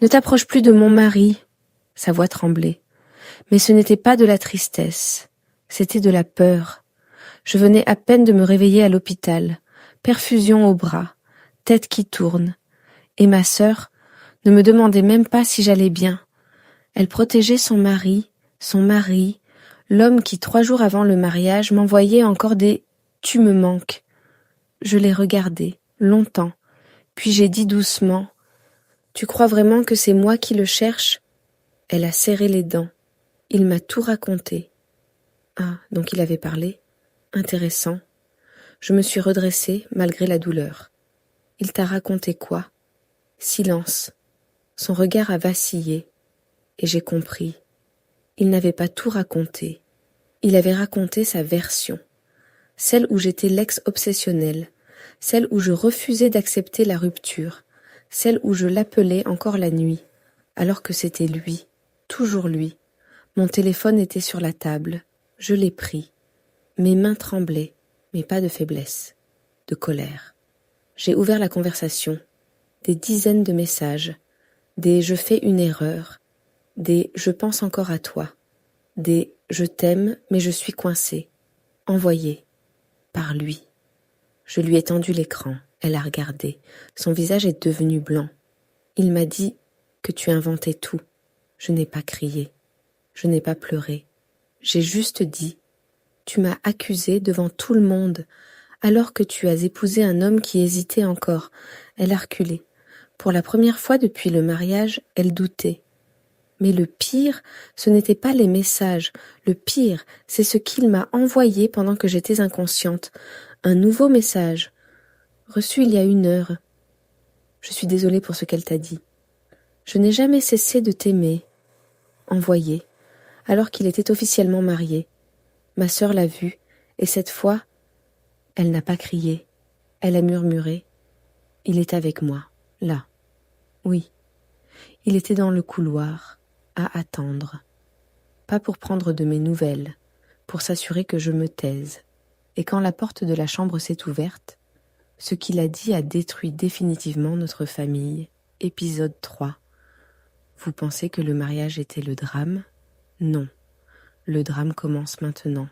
Ne t'approche plus de mon mari. Sa voix tremblait. Mais ce n'était pas de la tristesse, c'était de la peur. Je venais à peine de me réveiller à l'hôpital, perfusion au bras, tête qui tourne. Et ma sœur ne me demandait même pas si j'allais bien. Elle protégeait son mari, l'homme qui 3 jours avant le mariage m'envoyait encore des « tu me manques ». Je l'ai regardé, longtemps, puis j'ai dit doucement « Tu crois vraiment que c'est moi qui le cherche ?» Elle a serré les dents. Il m'a tout raconté. Ah, donc il avait parlé. Intéressant. Je me suis redressée malgré la douleur. Il t'a raconté quoi? Silence. Son regard a vacillé. Et j'ai compris. Il n'avait pas tout raconté. Il avait raconté sa version. Celle où j'étais l'ex-obsessionnelle. Celle où je refusais d'accepter la rupture. Celle où je l'appelais encore la nuit. Alors que c'était lui. Toujours lui. Mon téléphone était sur la table. Je l'ai pris. Mes mains tremblaient, mais pas de faiblesse, de colère. J'ai ouvert la conversation. Des dizaines de messages. Des « je fais une erreur ». Des « je pense encore à toi ». Des « je t'aime, mais je suis coincée ». Envoyés. Par lui. Je lui ai tendu l'écran. Elle a regardé. Son visage est devenu blanc. Il m'a dit que tu inventais tout. Je n'ai pas crié. Je n'ai pas pleuré. J'ai juste dit « Tu m'as accusé devant tout le monde, alors que tu as épousé un homme qui hésitait encore. » Elle a reculé. Pour la première fois depuis le mariage, elle doutait. Mais le pire, ce n'était pas les messages. Le pire, c'est ce qu'il m'a envoyé pendant que j'étais inconsciente. Un nouveau message, reçu il y a 1 heure. Je suis désolée pour ce qu'elle t'a dit. Je n'ai jamais cessé de t'aimer. Envoyé, alors qu'il était officiellement marié. Ma sœur l'a vu, et cette fois, elle n'a pas crié. Elle a murmuré. Il est avec moi, là. Oui, il était dans le couloir, à attendre. Pas pour prendre de mes nouvelles, pour s'assurer que je me taise. Et quand la porte de la chambre s'est ouverte, ce qu'il a dit a détruit définitivement notre famille. Épisode 3. Vous pensez que le mariage était le drame? Non. Le drame commence maintenant.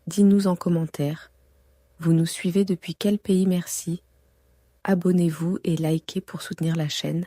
Dis-nous en commentaire. Vous nous suivez depuis quel pays? Merci. Abonnez-vous et likez pour soutenir la chaîne.